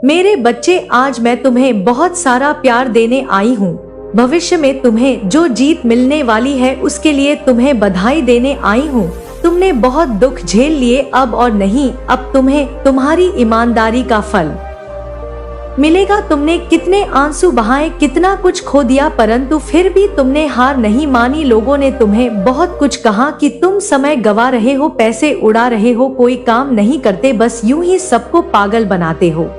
मेरे बच्चे, आज मैं तुम्हें बहुत सारा प्यार देने आई हूँ। भविष्य में तुम्हें जो जीत मिलने वाली है उसके लिए तुम्हें बधाई देने आई हूँ। तुमने बहुत दुख झेल लिए, अब और नहीं, अब तुम्हें तुम्हारी ईमानदारी का फल मिलेगा। तुमने कितने आंसू बहाए, कितना कुछ खो दिया, परंतु फिर भी तुमने हार नहीं मानी। लोगों ने तुम्हें बहुत कुछ कहा कि तुम समय गवा रहे हो, पैसे उड़ा रहे हो, कोई काम नहीं करते, बस यूं ही सबको पागल बनाते हो।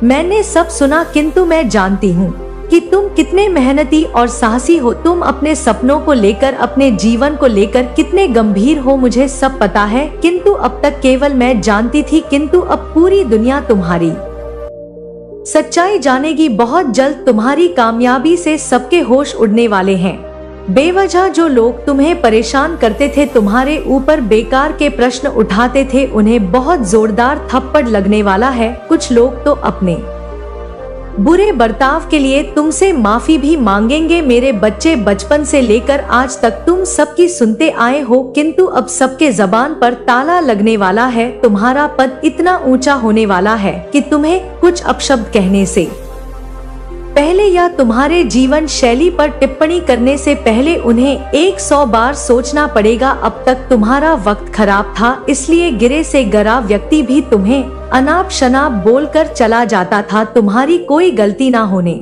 मैंने सब सुना, किंतु मैं जानती हूँ कि तुम कितने मेहनती और साहसी हो। तुम अपने सपनों को लेकर, अपने जीवन को लेकर कितने गंभीर हो, मुझे सब पता है, किंतु अब तक केवल मैं जानती थी, किंतु अब पूरी दुनिया तुम्हारी सच्चाई जानेगी। बहुत जल्द तुम्हारी कामयाबी से सबके होश उड़ने वाले हैं। बेवजह जो लोग तुम्हें परेशान करते थे, तुम्हारे ऊपर बेकार के प्रश्न उठाते थे, उन्हें बहुत जोरदार थप्पड़ लगने वाला है। कुछ लोग तो अपने बुरे बर्ताव के लिए तुमसे माफी भी मांगेंगे। मेरे बच्चे, बचपन से लेकर आज तक तुम सबकी सुनते आए हो, किंतु अब सबके जबान पर ताला लगने वाला है। तुम्हारा पद इतना ऊंचा होने वाला है कि तुम्हें कुछ अपशब्द कहने से पहले या तुम्हारे जीवन शैली पर टिप्पणी करने से पहले उन्हें 100 बार सोचना पड़ेगा। अब तक तुम्हारा वक्त खराब था, इसलिए गिरे से गिरा व्यक्ति भी तुम्हें अनाप शनाप बोलकर चला जाता था। तुम्हारी कोई गलती ना होने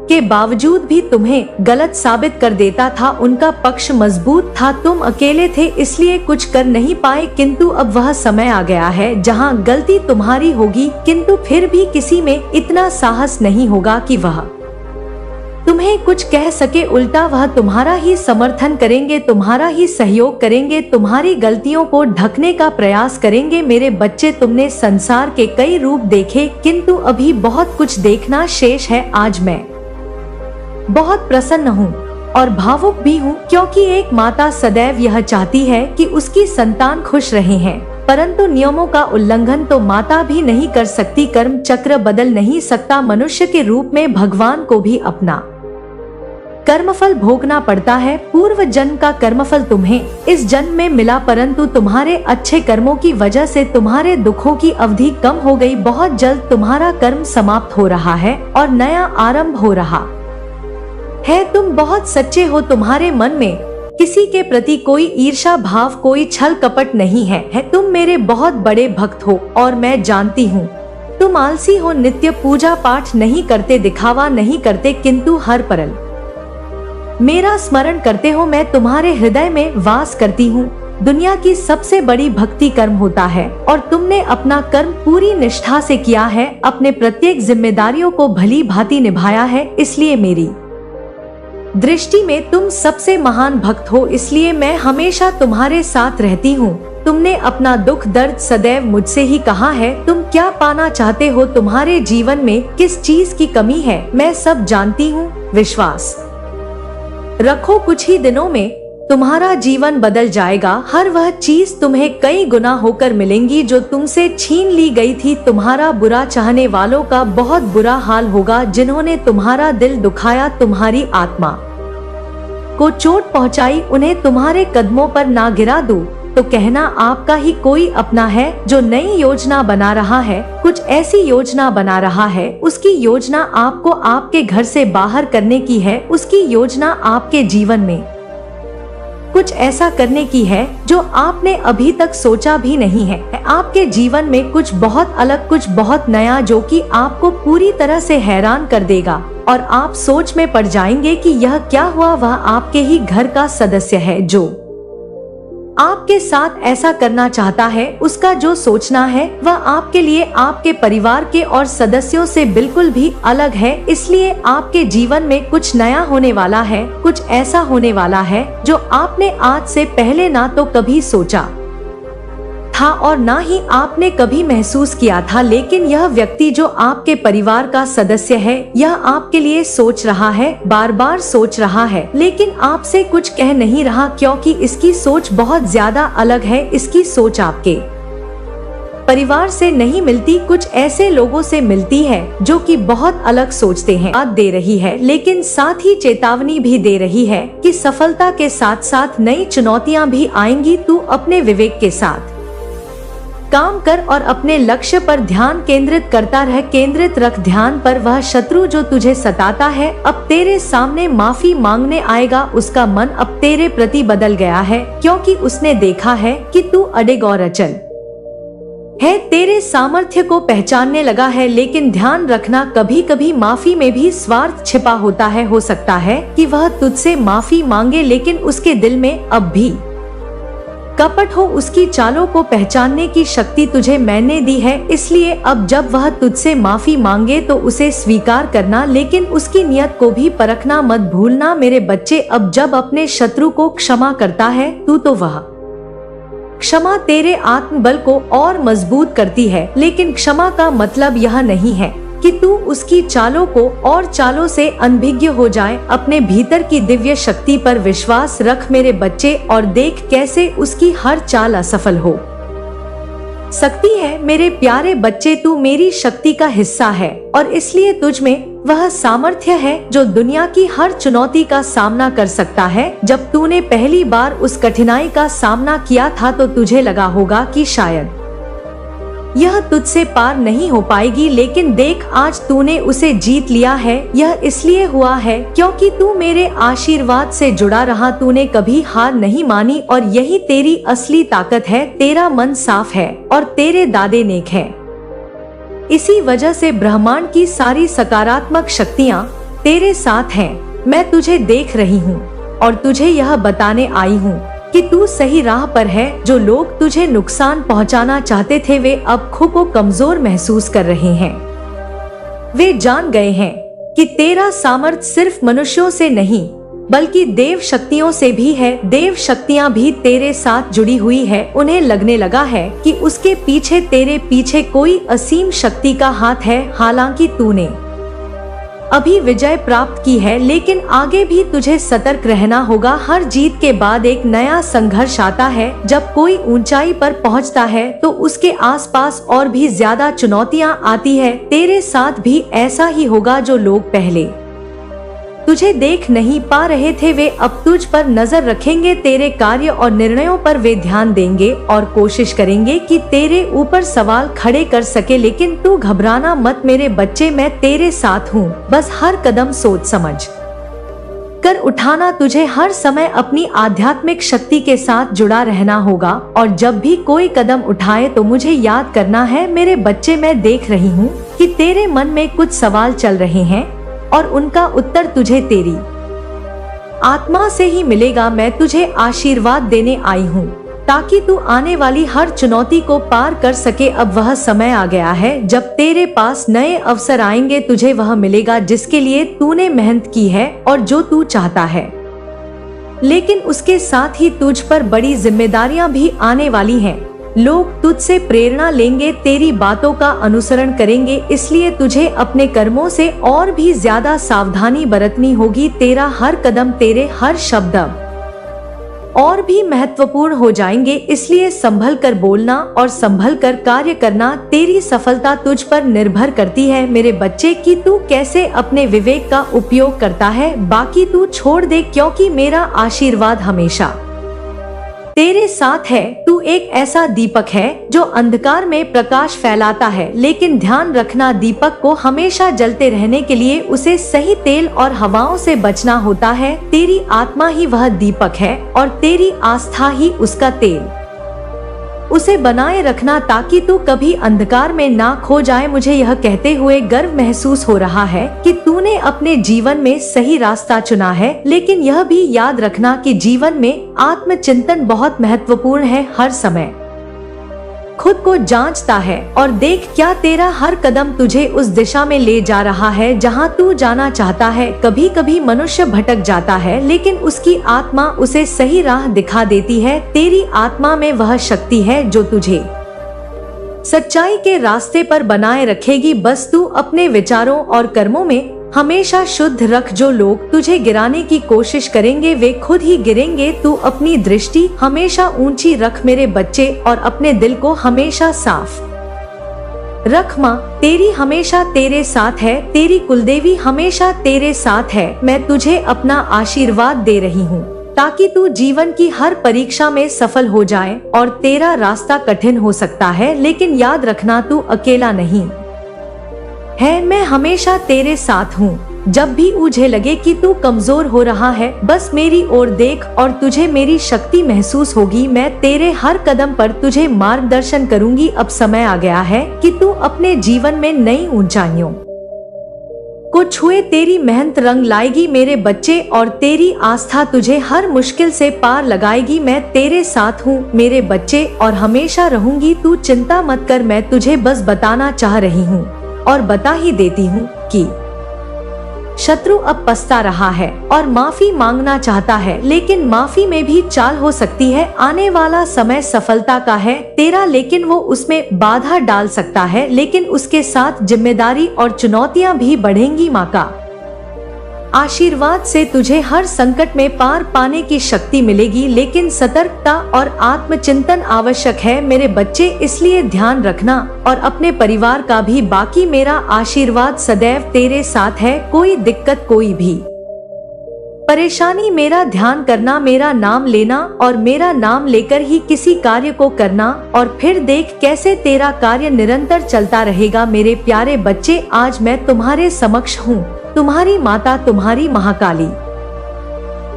के बावजूद भी तुम्हें गलत साबित कर देता था। उनका पक्ष मजबूत था, तुम अकेले थे, इसलिए कुछ कर नहीं पाए, किंतु अब वह समय आ गया है जहां गलती तुम्हारी होगी, किंतु फिर भी किसी में इतना साहस नहीं होगा कि वह तुम्हें कुछ कह सके। उल्टा वह तुम्हारा ही समर्थन करेंगे, तुम्हारा ही सहयोग करेंगे, तुम्हारी गलतियों को ढकने का प्रयास करेंगे। मेरे बच्चे, तुमने संसार के कई रूप देखे, किंतु अभी बहुत कुछ देखना शेष है। आज मैं बहुत प्रसन्न हूँ और भावुक भी हूँ, क्योंकि एक माता सदैव यह चाहती है कि उसकी संतान खुश रहे हैं, परंतु नियमों का उल्लंघन तो माता भी नहीं कर सकती। कर्म चक्र बदल नहीं सकता। मनुष्य के रूप में भगवान को भी अपना कर्मफल भोगना पड़ता है। पूर्व जन्म का कर्मफल तुम्हें इस जन्म में मिला, परंतु तुम्हारे अच्छे कर्मों की वजह से तुम्हारे दुखों की अवधि कम हो गई। बहुत जल्द तुम्हारा कर्म समाप्त हो रहा है और नया आरंभ हो रहा है। तुम बहुत सच्चे हो, तुम्हारे मन में किसी के प्रति कोई ईर्ष्या भाव, कोई छल कपट नहीं है। तुम मेरे बहुत बड़े भक्त हो और मैं जानती हूँ तुम आलसी हो, नित्य पूजा पाठ नहीं करते, दिखावा नहीं करते, किंतु हर पल मेरा स्मरण करते हो। मैं तुम्हारे हृदय में वास करती हूँ। दुनिया की सबसे बड़ी भक्ति कर्म होता है और तुमने अपना कर्म पूरी निष्ठा से किया है, अपने प्रत्येक जिम्मेदारियों को भली भांति निभाया है, इसलिए मेरी दृष्टि में तुम सबसे महान भक्त हो, इसलिए मैं हमेशा तुम्हारे साथ रहती हूँ। तुमने अपना दुख दर्द सदैव मुझसे ही कहा है। तुम क्या पाना चाहते हो, तुम्हारे जीवन में किस चीज की कमी है, मैं सब जानती हूँ। विश्वास रखो, कुछ ही दिनों में तुम्हारा जीवन बदल जाएगा। हर वह चीज तुम्हें कई गुना होकर मिलेंगी जो तुमसे छीन ली गई थी। तुम्हारा बुरा चाहने वालों का बहुत बुरा हाल होगा, जिन्होंने तुम्हारा दिल दुखाया, तुम्हारी आत्मा को चोट पहुंचाई। उन्हें तुम्हारे कदमों पर ना गिरा दूं तो कहना आपका ही कोई अपना है जो नई योजना बना रहा है, कुछ ऐसी योजना बना रहा है। उसकी योजना आपको आपके घर से बाहर करने की है। उसकी योजना आपके जीवन में कुछ ऐसा करने की है जो आपने अभी तक सोचा भी नहीं है। आपके जीवन में कुछ बहुत अलग, कुछ बहुत नया, जो कि आपको पूरी तरह से हैरान कर देगा और आप सोच में पड़ जाएंगे कि यह क्या हुआ। वह आपके ही घर का सदस्य है जो आपके साथ ऐसा करना चाहता है। उसका जो सोचना है वह आपके लिए, आपके परिवार के और सदस्यों से बिल्कुल भी अलग है। इसलिए आपके जीवन में कुछ नया होने वाला है, कुछ ऐसा होने वाला है जो आपने आज से पहले ना तो कभी सोचा था और ना ही आपने कभी महसूस किया था। लेकिन यह व्यक्ति जो आपके परिवार का सदस्य है, यह आपके लिए सोच रहा है, बार बार सोच रहा है, लेकिन आपसे कुछ कह नहीं रहा, क्योंकि इसकी सोच बहुत ज्यादा अलग है। इसकी सोच आपके परिवार से नहीं मिलती, कुछ ऐसे लोगों से मिलती है जो कि बहुत अलग सोचते हैं। बात दे रही है, लेकिन साथ ही चेतावनी भी दे रही है कि सफलता के साथ साथ नई चुनौतियां भी आएंगी। तू अपने विवेक के साथ काम कर और अपने लक्ष्य पर ध्यान केंद्रित करता रह। केंद्रित रख ध्यान पर। वह शत्रु जो तुझे सताता है अब तेरे सामने माफी मांगने आएगा। उसका मन अब तेरे प्रति बदल गया है, क्योंकि उसने देखा है कि तू अडिग और अचल है, तेरे सामर्थ्य को पहचानने लगा है। लेकिन ध्यान रखना, कभी कभी माफी में भी स्वार्थ छिपा होता है। हो सकता है कि वह तुझसे माफी मांगे, लेकिन उसके दिल में अब भी कपट हो। उसकी चालों को पहचानने की शक्ति तुझे मैंने दी है, इसलिए अब जब वह तुझसे माफी मांगे तो उसे स्वीकार करना, लेकिन उसकी नियत को भी परखना मत भूलना। मेरे बच्चे, अब जब अपने शत्रु को क्षमा करता है तो वह क्षमा तेरे आत्मबल को और मजबूत करती है। लेकिन क्षमा का मतलब यह नहीं है कि तू उसकी चालों को और चालों से अनभिज्ञ हो जाए। अपने भीतर की दिव्य शक्ति पर विश्वास रख मेरे बच्चे, और देख कैसे उसकी हर चाल असफल हो सकती है। मेरे प्यारे बच्चे, तू मेरी शक्ति का हिस्सा है और इसलिए तुझ में वह सामर्थ्य है जो दुनिया की हर चुनौती का सामना कर सकता है। जब तूने पहली बार उस कठिनाई का सामना किया था तो तुझे लगा होगा कि शायद यह तुझसे पार नहीं हो पाएगी, लेकिन देख आज तूने उसे जीत लिया है। यह इसलिए हुआ है क्योंकि तू मेरे आशीर्वाद से जुड़ा रहा। तूने कभी हार नहीं मानी और यही तेरी असली ताकत है। तेरा मन साफ है और तेरे दादे नेक हैं। इसी वजह से ब्रह्मांड की सारी सकारात्मक शक्तियाँ तेरे साथ हैं। मैं तुझे देख रही हूँ और तुझे यह बताने आई हूँ कि तू सही राह पर है। जो लोग तुझे नुकसान पहुंचाना चाहते थे वे अब खुद को कमजोर महसूस कर रहे हैं। वे जान गए हैं कि तेरा सामर्थ्य सिर्फ मनुष्यों से नहीं बल्कि देव शक्तियों से भी है। देव शक्तियां भी तेरे साथ जुड़ी हुई है। उन्हें लगने लगा है कि उसके पीछे, तेरे पीछे कोई असीम शक्ति का हाथ है। हालांकि तूने अभी विजय प्राप्त की है, लेकिन आगे भी तुझे सतर्क रहना होगा। हर जीत के बाद एक नया संघर्ष आता है। जब कोई ऊंचाई पर पहुंचता है तो उसके आसपास और भी ज्यादा चुनौतियां आती है। तेरे साथ भी ऐसा ही होगा। जो लोग पहले तुझे देख नहीं पा रहे थे वे अब तुझ पर नजर रखेंगे। तेरे कार्य और निर्णयों पर वे ध्यान देंगे और कोशिश करेंगे कि तेरे ऊपर सवाल खड़े कर सके। लेकिन तू घबराना मत मेरे बच्चे, मैं तेरे साथ हूँ। बस हर कदम सोच समझ कर उठाना। तुझे हर समय अपनी आध्यात्मिक शक्ति के साथ जुड़ा रहना होगा और जब भी कोई कदम उठाए तो मुझे याद करना है। मेरे बच्चे, मैं देख रही हूँ कि तेरे मन में कुछ सवाल चल रहे हैं और उनका उत्तर तुझे तेरी आत्मा से ही मिलेगा। मैं तुझे आशीर्वाद देने आई हूँ ताकि तू आने वाली हर चुनौती को पार कर सके। अब वह समय आ गया है जब तेरे पास नए अवसर आएंगे। तुझे वह मिलेगा जिसके लिए तूने मेहनत की है और जो तू चाहता है, लेकिन उसके साथ ही तुझ पर बड़ी जिम्मेदारियां भी आने वाली हैं। लोग तुझसे प्रेरणा लेंगे, तेरी बातों का अनुसरण करेंगे, इसलिए तुझे अपने कर्मों से और भी ज्यादा सावधानी बरतनी होगी। तेरा हर कदम, तेरे हर शब्द और भी महत्वपूर्ण हो जाएंगे, इसलिए संभल कर बोलना और संभल कर कार्य करना। तेरी सफलता तुझ पर निर्भर करती है मेरे बच्चे कि तू कैसे अपने विवेक का उपयोग करता है। बाकी तू छोड़ दे, क्योंकि मेरा आशीर्वाद हमेशा तेरे साथ है। तू एक ऐसा दीपक है जो अंधकार में प्रकाश फैलाता है, लेकिन ध्यान रखना दीपक को हमेशा जलते रहने के लिए उसे सही तेल और हवाओं से बचना होता है। तेरी आत्मा ही वह दीपक है और तेरी आस्था ही उसका तेल। उसे बनाए रखना ताकि तू कभी अंधकार में ना खो जाए। मुझे यह कहते हुए गर्व महसूस हो रहा है कि तूने अपने जीवन में सही रास्ता चुना है, लेकिन यह भी याद रखना कि जीवन में आत्मचिंतन बहुत महत्वपूर्ण है। हर समय खुद को जांचता है और देख क्या तेरा हर कदम तुझे उस दिशा में ले जा रहा है जहां तू जाना चाहता है। कभी कभी मनुष्य भटक जाता है, लेकिन उसकी आत्मा उसे सही राह दिखा देती है। तेरी आत्मा में वह शक्ति है जो तुझे सच्चाई के रास्ते पर बनाए रखेगी। बस तू अपने विचारों और कर्मों में हमेशा शुद्ध रख। जो लोग तुझे गिराने की कोशिश करेंगे वे खुद ही गिरेंगे। तू अपनी दृष्टि हमेशा ऊंची रख मेरे बच्चे, और अपने दिल को हमेशा साफ रख। माँ तेरी हमेशा तेरे साथ है, तेरी कुलदेवी हमेशा तेरे साथ है। मैं तुझे अपना आशीर्वाद दे रही हूँ ताकि तू जीवन की हर परीक्षा में सफल हो जाए। और तेरा रास्ता कठिन हो सकता है, लेकिन याद रखना तू अकेला नहीं है, मैं हमेशा तेरे साथ हूँ। जब भी मुझे लगे कि तू कमजोर हो रहा है, बस मेरी ओर देख और तुझे मेरी शक्ति महसूस होगी। मैं तेरे हर कदम पर तुझे मार्गदर्शन करूंगी। अब समय आ गया है कि तू अपने जीवन में नई ऊंचाइयों को छुए। तेरी मेहनत रंग लाएगी मेरे बच्चे, और तेरी आस्था तुझे हर मुश्किल से पार लगाएगी। मैं तेरे साथ हूँ मेरे बच्चे, और हमेशा रहूंगी। तू चिंता मत कर, मैं तुझे बस बताना चाह रही हूँ और बता ही देती हूँ कि शत्रु अब पछता रहा है और माफी मांगना चाहता है, लेकिन माफी में भी चाल हो सकती है। आने वाला समय सफलता का है तेरा, लेकिन वो उसमें बाधा डाल सकता है, लेकिन उसके साथ जिम्मेदारी और चुनौतियां भी बढ़ेंगी। माँ का आशीर्वाद से तुझे हर संकट में पार पाने की शक्ति मिलेगी, लेकिन सतर्कता और आत्मचिंतन आवश्यक है मेरे बच्चे। इसलिए ध्यान रखना और अपने परिवार का भी। बाकी मेरा आशीर्वाद सदैव तेरे साथ है। कोई दिक्कत, कोई भी परेशानी, मेरा ध्यान करना, मेरा नाम लेना और मेरा नाम लेकर ही किसी कार्य को करना, और फिर देख कैसे तेरा कार्य निरंतर चलता रहेगा। मेरे प्यारे बच्चे, आज मैं तुम्हारे समक्ष हूँ, तुम्हारी माता, तुम्हारी महाकाली।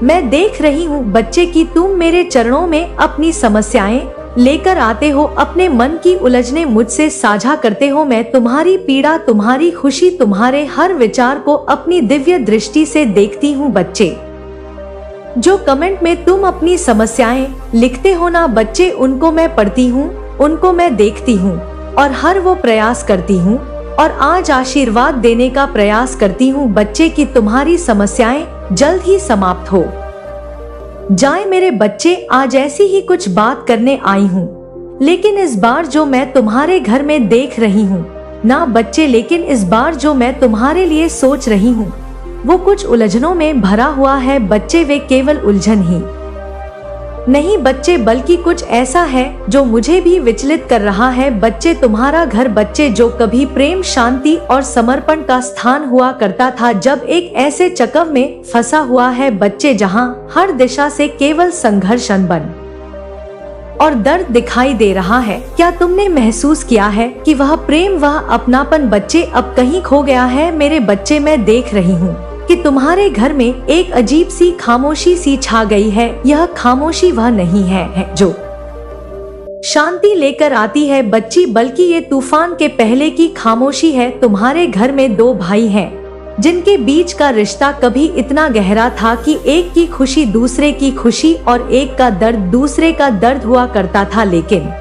मैं देख रही हूँ बच्चे कि तुम मेरे चरणों में अपनी समस्याएं लेकर आते हो, अपने मन की उलझने मुझसे साझा करते हो। मैं तुम्हारी पीड़ा, तुम्हारी खुशी, तुम्हारे हर विचार को अपनी दिव्य दृष्टि से देखती हूँ बच्चे। जो कमेंट में तुम अपनी समस्याएं लिखते हो ना बच्चे, उनको मैं पढ़ती हूँ, उनको मैं देखती हूँ और हर वो प्रयास करती हूँ, और आज आशीर्वाद देने का प्रयास करती हूँ बच्चे कि तुम्हारी समस्याएं जल्द ही समाप्त हो जाए। मेरे बच्चे, आज ऐसी ही कुछ बात करने आई हूँ, लेकिन इस बार जो मैं तुम्हारे घर में देख रही हूँ ना बच्चे, लेकिन इस बार जो मैं तुम्हारे लिए सोच रही हूँ वो कुछ उलझनों में भरा हुआ है बच्चे। वे केवल उलझन ही नहीं बच्चे, बल्कि कुछ ऐसा है जो मुझे भी विचलित कर रहा है बच्चे। तुम्हारा घर बच्चे, जो कभी प्रेम, शांति और समर्पण का स्थान हुआ करता था, जब एक ऐसे चक्र में फंसा हुआ है बच्चे जहां हर दिशा से केवल संघर्ष, अनबन और दर्द दिखाई दे रहा है। क्या तुमने महसूस किया है कि वह प्रेम, वह अपनापन बच्चे अब कहीं खो गया है? मेरे बच्चे, मैं देख रही हूँ कि तुम्हारे घर में एक अजीब सी खामोशी सी छा गई है। यह खामोशी वह नहीं है जो शांति लेकर आती है बच्ची, बल्कि ये तूफान के पहले की खामोशी है। तुम्हारे घर में दो भाई हैं, जिनके बीच का रिश्ता कभी इतना गहरा था कि एक की खुशी दूसरे की खुशी और एक का दर्द दूसरे का दर्द हुआ करता था, लेकिन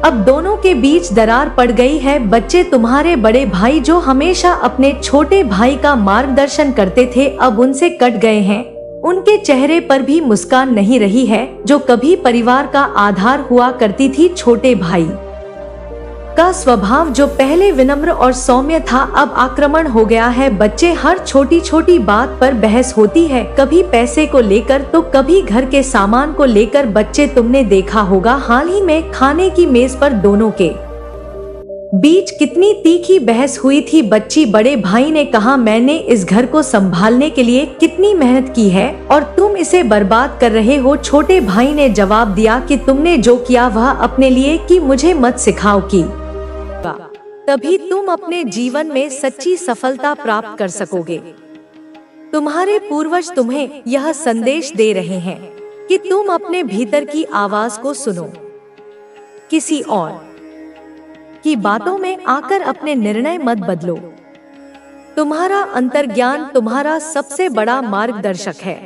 अब दोनों के बीच दरार पड़ गई है बच्चे। तुम्हारे बड़े भाई जो हमेशा अपने छोटे भाई का मार्गदर्शन करते थे, अब उनसे कट गए हैं। उनके चेहरे पर भी मुस्कान नहीं रही है, जो कभी परिवार का आधार हुआ करती थी। छोटे भाई का स्वभाव जो पहले विनम्र और सौम्य था, अब आक्रमण हो गया है बच्चे। हर छोटी छोटी बात पर बहस होती है, कभी पैसे को लेकर तो कभी घर के सामान को लेकर। बच्चे, तुमने देखा होगा हाल ही में खाने की मेज पर दोनों के बीच कितनी तीखी बहस हुई थी बच्ची। बड़े भाई ने कहा, मैंने इस घर को संभालने के लिए कितनी मेहनत की है और तुम इसे बर्बाद कर रहे हो। छोटे भाई ने जवाब दिया कि तुमने जो किया वह अपने लिए कि मुझे मत सिखाओ कि तभी तुम अपने जीवन में सच्ची सफलता प्राप्त कर सकोगे। तुम्हारे पूर्वज तुम्हें यह संदेश दे रहे हैं कि तुम अपने भीतर की आवाज को सुनो, किसी और की बातों में आकर अपने निर्णय मत बदलो। तुम्हारा अंतर्ज्ञान तुम्हारा सबसे बड़ा मार्गदर्शक है।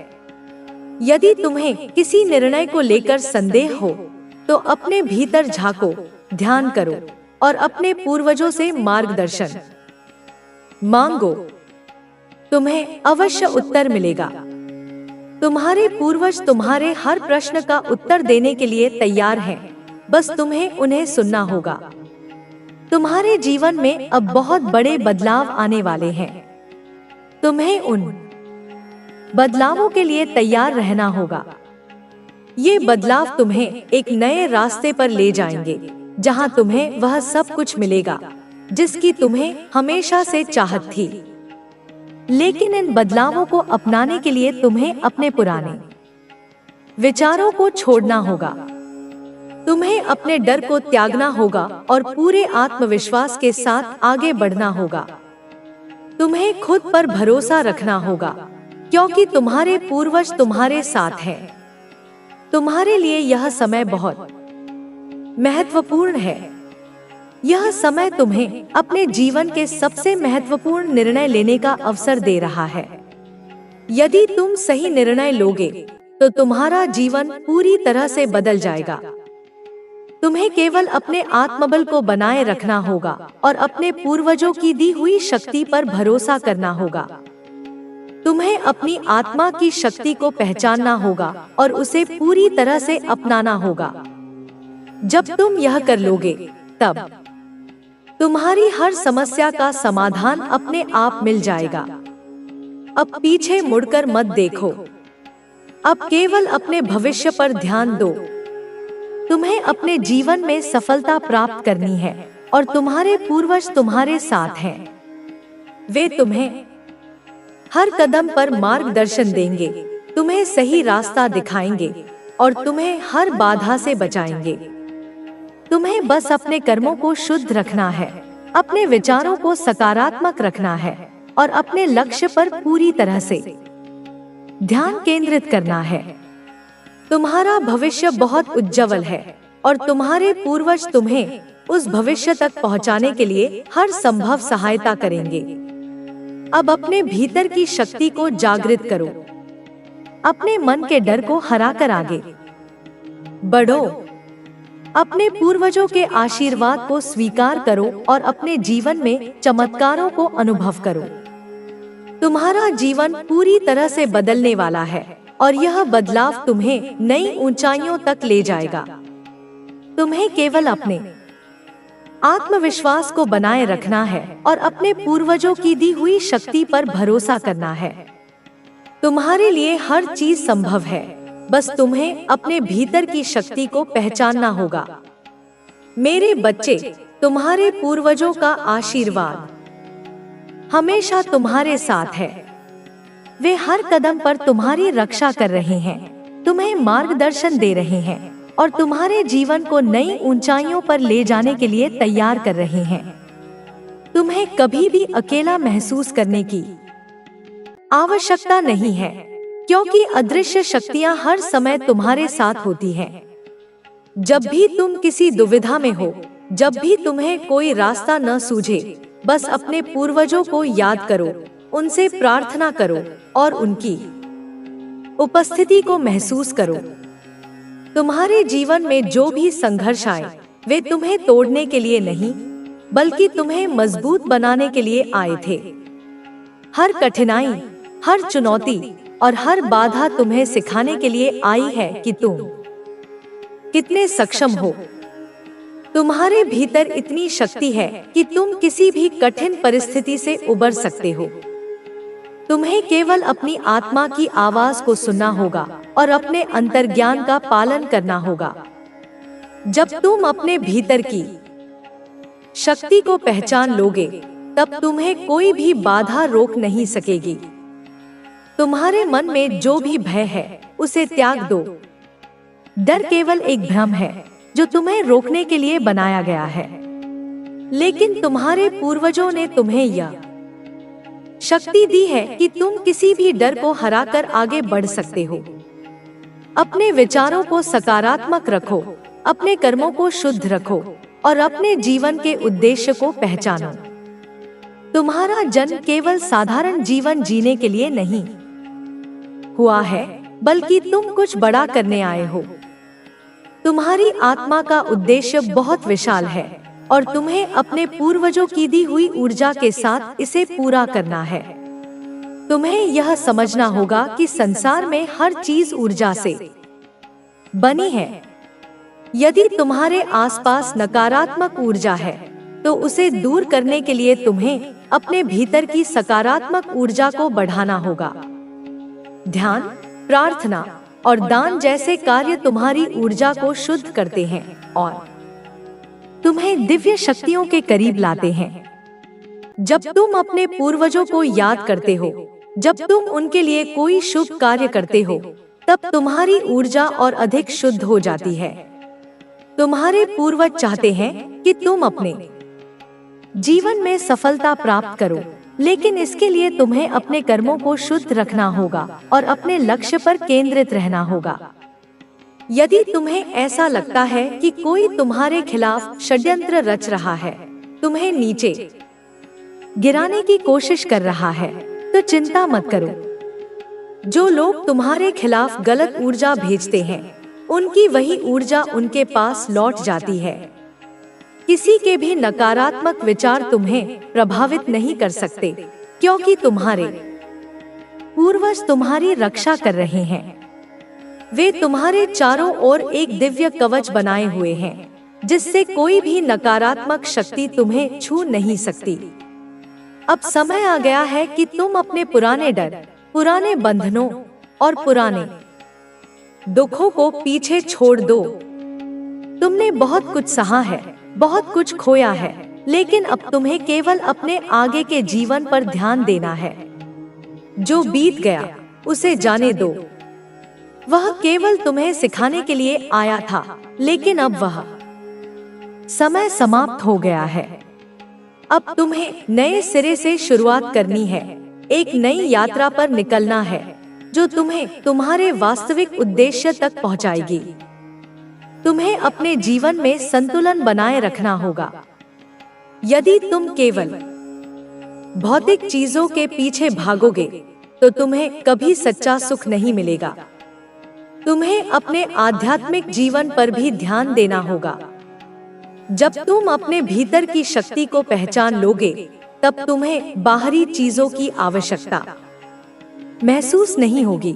यदि तुम्हें किसी निर्णय को लेकर संदेह हो तो अपने भीतर झांको, ध्यान करो और अपने पूर्वजों से मार्गदर्शन मांगो। तुम्हें अवश्य उत्तर मिलेगा। तुम्हारे पूर्वज तुम्हारे हर प्रश्न का उत्तर देने के लिए तैयार हैं, बस तुम्हें उन्हें सुनना होगा। तुम्हारे जीवन में अब बहुत बड़े बदलाव आने वाले हैं। तुम्हें उन बदलावों के लिए तैयार रहना होगा। ये बदलाव तुम्हें एक नए रास्ते पर ले जाएंगे, जहां तुम्हें वह सब कुछ मिलेगा जिसकी तुम्हें हमेशा से चाहत थी। लेकिन इन बदलावों को अपनाने के लिए तुम्हें अपने पुराने विचारों को छोड़ना होगा। तुम्हें अपने डर को त्यागना होगा और पूरे आत्मविश्वास के साथ आगे बढ़ना होगा। तुम्हें खुद पर भरोसा रखना होगा, क्योंकि तुम्हारे पूर्वज तुम्हारे साथ हैं। तुम्हारे लिए यह समय बहुत महत्वपूर्ण है। यह समय तुम्हें अपने जीवन के सबसे महत्वपूर्ण निर्णय लेने का अवसर दे रहा है। यदि तुम सही निर्णय लोगे तो तुम्हारा जीवन पूरी तरह से बदल जाएगा। तुम्हें केवल अपने आत्मबल को बनाए रखना होगा और अपने पूर्वजों की दी हुई शक्ति पर भरोसा करना होगा। तुम्हें अपनी आत्मा की शक्ति को पहचानना होगा और उसे पूरी तरह से अपनाना होगा। जब तुम यह कर लोगे, तब तुम्हारी हर समस्या का समाधान अपने आप मिल जाएगा। अब पीछे मुड़कर मत देखो। अब केवल अपने भविष्य पर ध्यान दो। तुम्हें अपने जीवन में सफलता प्राप्त करनी है और तुम्हारे पूर्वज तुम्हारे साथ हैं। वे तुम्हें हर कदम पर मार्गदर्शन देंगे, तुम्हें सही रास्ता दिखाएंगे और तुम्हें हर बाधा से बचाएंगे। तुम्हें बस अपने कर्मों को शुद्ध रखना है, अपने विचारों को सकारात्मक रखना है और अपने लक्ष्य पर पूरी तरह से ध्यान केंद्रित करना है। तुम्हारा भविष्य बहुत उज्जवल है और तुम्हारे पूर्वज तुम्हें उस भविष्य तक पहुंचाने के लिए हर संभव सहायता करेंगे। अब अपने भीतर की शक्ति को जागृत करो। अपने मन के डर को हराकर आगे बढ़ो। अपने पूर्वजों के आशीर्वाद को स्वीकार करो और अपने जीवन में चमत्कारों को अनुभव करो। तुम्हारा जीवन पूरी तरह से बदलने वाला है और यह बदलाव तुम्हें नई ऊंचाइयों तक ले जाएगा। तुम्हें केवल अपने आत्मविश्वास को बनाए रखना है और अपने पूर्वजों की दी हुई शक्ति पर भरोसा करना है। तुम्हारे लिए हर चीज संभव है, बस तुम्हें अपने भीतर की शक्ति को पहचानना होगा। मेरे बच्चे, तुम्हारे पूर्वजों का आशीर्वाद हमेशा तुम्हारे साथ है। वे हर कदम पर तुम्हारी रक्षा कर रहे हैं, तुम्हें मार्गदर्शन दे रहे हैं और तुम्हारे जीवन को नई ऊंचाइयों पर ले जाने के लिए तैयार कर रहे हैं। तुम्हें कभी भी अकेला महसूस करने की आवश्यकता नहीं है, क्योंकि अदृश्य शक्तियां हर समय तुम्हारे साथ होती हैं। जब भी तुम किसी दुविधा में हो, जब भी तुम्हें कोई रास्ता न सूझे, बस अपने पूर्वजों को याद करो, उनसे प्रार्थना करो और उनकी उपस्थिति को महसूस करो। तुम्हारे जीवन में जो भी संघर्ष आए, वे तुम्हें तोड़ने के लिए नहीं, बल्कि तुम्हें मजबूत बनाने के लिए आए थे। हर कठिनाई, हर चुनौती और हर बाधा तुम्हें सिखाने के लिए आई है कि तुम कितने सक्षम हो। तुम्हारे भीतर इतनी शक्ति है कि तुम किसी भी कठिन परिस्थिति से उबर सकते हो। तुम्हें केवल अपनी आत्मा की आवाज को सुनना होगा और अपने अंतर्ज्ञान का पालन करना होगा। जब तुम अपने भीतर की शक्ति को पहचान लोगे, तब तुम्हें कोई भी बाधा रोक नहीं सकेगी। तुम्हारे मन में जो भी भय है, उसे त्याग दो। डर केवल एक भ्रम है जो तुम्हें रोकने के लिए बनाया गया है, लेकिन तुम्हारे पूर्वजों ने तुम्हें यह शक्ति दी है कि तुम किसी भी डर को हराकर आगे बढ़ सकते हो। अपने विचारों को सकारात्मक रखो, अपने कर्मों को शुद्ध रखो और अपने जीवन के उद्देश्य को पहचानो। तुम्हारा जन्म केवल साधारण जीवन जीने के लिए नहीं हुआ है, बल्कि तुम कुछ बड़ा करने आए हो। तुम्हारी आत्मा का उद्देश्य बहुत विशाल है और तुम्हें अपने पूर्वजों की दी हुई ऊर्जा के साथ इसे पूरा करना है। तुम्हें यह समझना होगा कि संसार में हर चीज ऊर्जा से बनी है। यदि तुम्हारे आसपास नकारात्मक ऊर्जा है, तो उसे दूर करने के लिए तुम्हें अपने भीतर की सकारात्मक ऊर्जा को बढ़ाना होगा। ध्यान, प्रार्थना और दान जैसे कार्य तुम्हारी ऊर्जा को शुद्ध करते हैं और तुम्हें दिव्य शक्तियों के करीब लाते हैं। जब तुम अपने पूर्वजों को याद करते हो, जब तुम उनके लिए कोई शुभ कार्य करते हो, तब तुम्हारी ऊर्जा और अधिक शुद्ध हो जाती है। तुम्हारे पूर्वज चाहते हैं कि तुम अपने जीवन में सफलता प्राप्त करो, लेकिन इसके लिए तुम्हें अपने कर्मों को शुद्ध रखना होगा और अपने लक्ष्य पर केंद्रित रहना होगा। यदि तुम्हें ऐसा लगता है कि कोई तुम्हारे खिलाफ षड्यंत्र रच रहा है, तुम्हें नीचे गिराने की कोशिश कर रहा है, तो चिंता मत करो। जो लोग तुम्हारे खिलाफ गलत ऊर्जा भेजते हैं, उनकी वही ऊर्जा उनके पास लौट जाती है। किसी के भी नकारात्मक विचार तुम्हें प्रभावित नहीं कर सकते, क्योंकि तुम्हारे पूर्वज तुम्हारी रक्षा कर रहे हैं। वे तुम्हारे चारों ओर एक दिव्य कवच बनाए हुए हैं, जिससे कोई भी नकारात्मक शक्ति तुम्हें छू नहीं सकती। अब समय आ गया है कि तुम अपने पुराने डर, पुराने बंधनों और पुराने दुखों को पीछे छोड़ दो। तुमने बहुत कुछ सहा है, बहुत कुछ खोया है, लेकिन अब तुम्हें केवल अपने आगे के जीवन पर ध्यान देना है। जो बीत गया उसे जाने दो। वह केवल तुम्हें सिखाने के लिए आया था, लेकिन अब वह समय समाप्त हो गया है। अब तुम्हें नए सिरे से शुरुआत करनी है। एक नई यात्रा पर निकलना है, जो तुम्हें तुम्हारे वास्तविक उद्देश्य तक पहुंचाएगी। तुम्हें अपने जीवन में संतुलन बनाए रखना होगा। यदि तुम केवल भौतिक चीजों के पीछे भागोगे, तो तुम्हें कभी सच्चा सुख नहीं मिलेगा। तुम्हें अपने आध्यात्मिक जीवन पर भी ध्यान देना होगा। जब तुम अपने भीतर की शक्ति को पहचान लोगे, तब तुम्हें बाहरी चीजों की आवश्यकता महसूस नहीं होगी।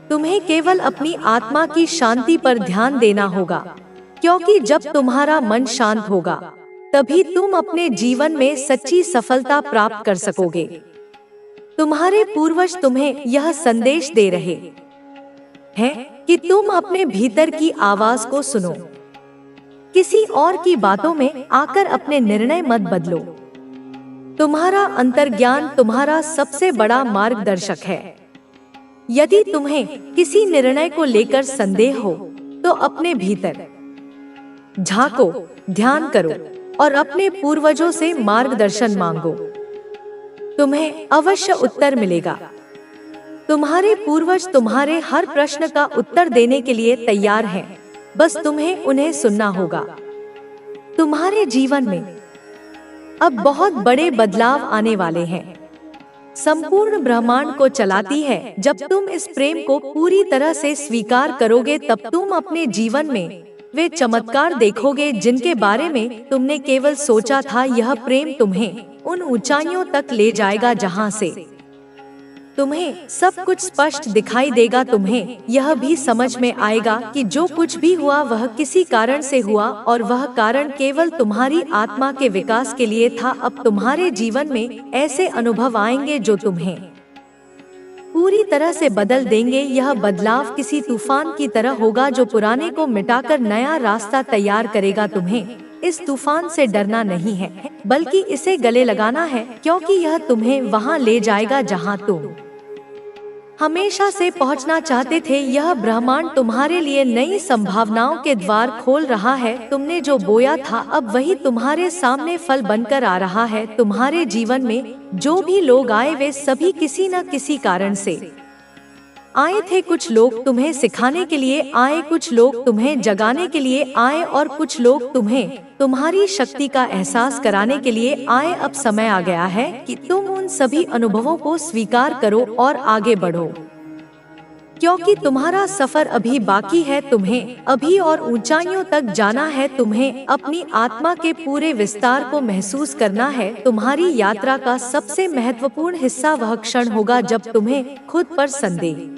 तुम्हें केवल अपनी आत्मा की शांति पर ध्यान देना होगा, क्योंकि जब तुम्हारा मन शांत होगा, तभी तुम अपने जीवन में सच्ची सफलता प्राप्त कर सकोगे। तुम्हारे पूर्वज तुम्हें यह संदेश दे रहे हैं कि तुम अपने भीतर की आवाज को सुनो। किसी और की बातों में आकर अपने निर्णय मत बदलो। तुम्हारा अंतर्ज्ञान तुम्हारा सबसे बड़ा मार्गदर्शक है। यदि तुम्हें किसी निर्णय को लेकर संदेह हो, तो अपने भीतर झांको, ध्यान करो और अपने पूर्वजों से मार्गदर्शन मांगो। तुम्हें अवश्य उत्तर मिलेगा। तुम्हारे पूर्वज तुम्हारे हर प्रश्न का उत्तर देने के लिए तैयार हैं, बस तुम्हें उन्हें सुनना होगा। तुम्हारे जीवन में अब बहुत बड़े बदलाव आने वाले हैं। संपूर्ण ब्रह्मांड को चलाती है। जब तुम इस प्रेम को पूरी तरह से स्वीकार करोगे, तब तुम अपने जीवन में वे चमत्कार देखोगे जिनके बारे में तुमने केवल सोचा था। यह प्रेम तुम्हें उन ऊंचाइयों तक ले जाएगा जहां से तुम्हें सब कुछ स्पष्ट दिखाई देगा। तुम्हें यह भी समझ में आएगा कि जो कुछ भी हुआ वह किसी कारण से हुआ, और वह कारण केवल तुम्हारी आत्मा के विकास के लिए था। अब तुम्हारे जीवन में ऐसे अनुभव आएंगे जो तुम्हें पूरी तरह से बदल देंगे। यह बदलाव किसी तूफान की तरह होगा जो पुराने को मिटाकर नया रास्ता तैयार करेगा। तुम्हें इस तूफान से डरना नहीं है, बल्कि इसे गले लगाना है, क्योंकि यह तुम्हें वहां ले जाएगा जहां तुम हमेशा से पहुंचना चाहते थे। यह ब्रह्मांड तुम्हारे लिए नई संभावनाओं के द्वार खोल रहा है। तुमने जो बोया था, अब वही तुम्हारे सामने फल बनकर आ रहा है। तुम्हारे जीवन में जो भी लोग आए, वे सभी किसी न किसी कारण से आए थे। कुछ लोग तुम्हें सिखाने के लिए आए, कुछ लोग तुम्हें जगाने के लिए आए, और कुछ लोग तुम्हें तुम्हारी शक्ति का एहसास कराने के लिए आए। अब समय आ गया है कि तुम उन सभी अनुभवों को स्वीकार करो और आगे बढ़ो, क्योंकि तुम्हारा सफर अभी बाकी है। तुम्हें अभी और ऊंचाइयों तक जाना है। तुम्हें अपनी आत्मा के पूरे विस्तार को महसूस करना है। तुम्हारी यात्रा का सबसे महत्वपूर्ण हिस्सा वह क्षण होगा जब तुम्हें खुद पर संदेह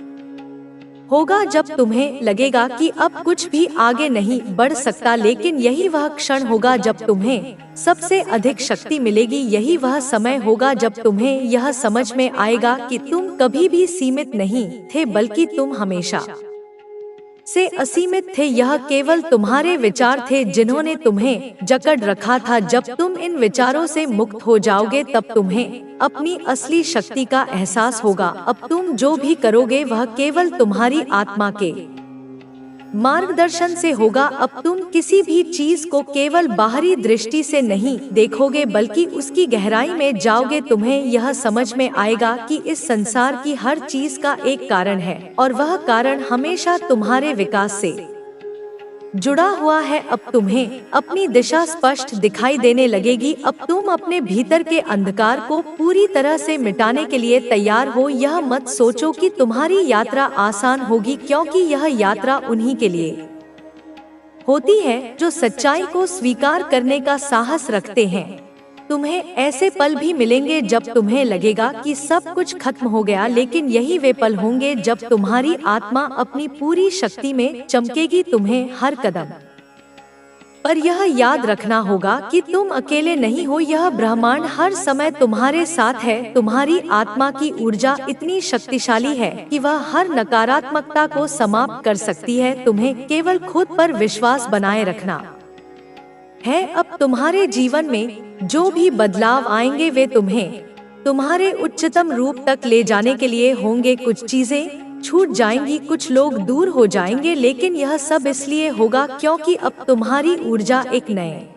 होगा, जब तुम्हें लगेगा कि अब कुछ भी आगे नहीं बढ़ सकता। लेकिन यही वह क्षण होगा जब तुम्हें सबसे अधिक शक्ति मिलेगी। यही वह समय होगा जब तुम्हें यह समझ में आएगा कि तुम कभी भी सीमित नहीं थे, बल्कि तुम हमेशा से असीमित थे। यह केवल तुम्हारे विचार थे जिन्होंने तुम्हें जकड़ रखा था। जब तुम इन विचारों से मुक्त हो जाओगे तब तुम्हें अपनी असली शक्ति का एहसास होगा। अब तुम जो भी करोगे वह केवल तुम्हारी आत्मा के मार्गदर्शन से होगा। अब तुम किसी भी चीज को केवल बाहरी दृष्टि से नहीं देखोगे बल्कि उसकी गहराई में जाओगे। तुम्हें यह समझ में आएगा कि इस संसार की हर चीज का एक कारण है और वह कारण हमेशा तुम्हारे विकास से जुड़ा हुआ है। अब तुम्हें अपनी दिशा स्पष्ट दिखाई देने लगेगी। अब तुम अपने भीतर के अंधकार को पूरी तरह से मिटाने के लिए तैयार हो। यह मत सोचो कि तुम्हारी यात्रा आसान होगी, क्योंकि यह यात्रा उन्हीं के लिए होती है जो सच्चाई को स्वीकार करने का साहस रखते हैं। तुम्हें ऐसे पल भी मिलेंगे जब तुम्हें लगेगा कि सब कुछ खत्म हो गया, लेकिन यही वे पल होंगे जब तुम्हारी आत्मा अपनी पूरी शक्ति में चमकेगी। तुम्हें हर कदम पर यह याद रखना होगा कि तुम अकेले नहीं हो। यह ब्रह्मांड हर समय तुम्हारे साथ है। तुम्हारी आत्मा की ऊर्जा इतनी शक्तिशाली है कि वह हर नकारात्मकता को समाप्त कर सकती है। तुम्हें केवल खुद पर विश्वास बनाए रखना है। अब तुम्हारे जीवन में जो भी बदलाव आएंगे वे तुम्हें तुम्हारे उच्चतम रूप तक ले जाने के लिए होंगे। कुछ चीजें छूट जाएंगी, कुछ लोग दूर हो जाएंगे, लेकिन यह सब इसलिए होगा क्योंकि अब तुम्हारी ऊर्जा एक नए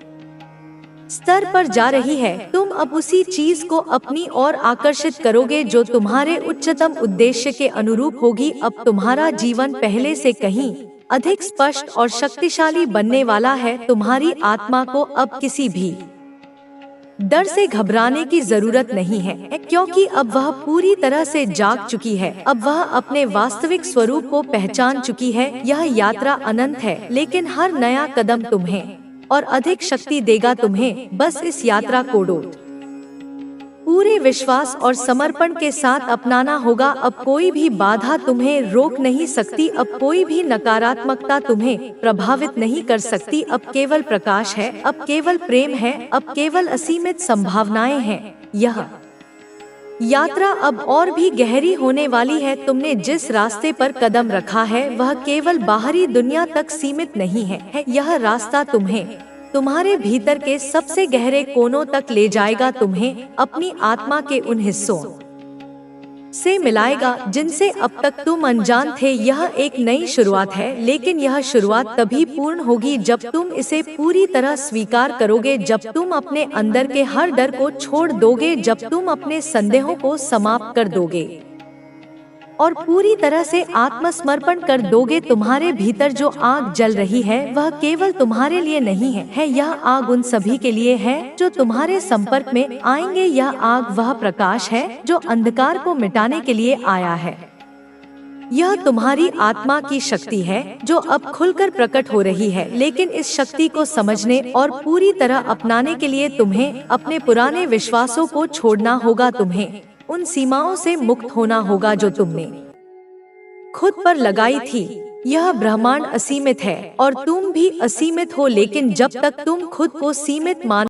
स्तर पर जा रही है। तुम अब उसी चीज को अपनी ओर आकर्षित करोगे जो तुम्हारे उच्चतम उद्देश्य के अनुरूप होगी। अब तुम्हारा जीवन पहले से कहीं अधिक स्पष्ट और शक्तिशाली बनने वाला है। तुम्हारी आत्मा को अब किसी भी डर से घबराने की जरूरत नहीं है, क्योंकि अब वह पूरी तरह से जाग चुकी है। अब वह अपने वास्तविक स्वरूप को पहचान चुकी है। यह यात्रा अनंत है, लेकिन हर नया कदम तुम्हें और अधिक शक्ति देगा। तुम्हें बस इस यात्रा को पूरे विश्वास और समर्पण के साथ अपनाना होगा। अब कोई भी बाधा तुम्हें रोक नहीं सकती। अब कोई भी नकारात्मकता तुम्हें प्रभावित नहीं कर सकती। अब केवल प्रकाश है, अब केवल प्रेम है, अब केवल असीमित संभावनाएं हैं। यह यात्रा अब और भी गहरी होने वाली है। तुमने जिस रास्ते पर कदम रखा है वह केवल बाहरी दुनिया तक सीमित नहीं है। यह रास्ता तुम्हें तुम्हारे भीतर के सबसे गहरे कोनों तक ले जाएगा। तुम्हें अपनी आत्मा के उन हिस्सों से मिलाएगा जिनसे अब तक तुम अनजान थे। यह एक नई शुरुआत है, लेकिन यह शुरुआत तभी पूर्ण होगी जब तुम इसे पूरी तरह स्वीकार करोगे, जब तुम अपने अंदर के हर डर को छोड़ दोगे, जब तुम अपने संदेहों को समाप्त कर दोगे और पूरी तरह से आत्मसमर्पण कर दोगे। तुम्हारे भीतर जो आग जल रही है वह केवल तुम्हारे लिए नहीं है। यह आग उन सभी के लिए है जो तुम्हारे संपर्क में आएंगे। यह आग वह प्रकाश है जो अंधकार को मिटाने के लिए आया है। यह तुम्हारी आत्मा की शक्ति है जो अब खुलकर प्रकट हो रही है, लेकिन इस शक्ति को समझने और पूरी तरह अपनाने के लिए तुम्हें अपने पुराने विश्वासों को छोड़ना होगा। तुम्हें उन सीमाओं से मुक्त होना होगा जो तुमने खुद पर लगाई थी। यह ब्रह्मांड असीमित है और तुम भी असीमित हो, लेकिन जब तक तुम खुद को सीमित मान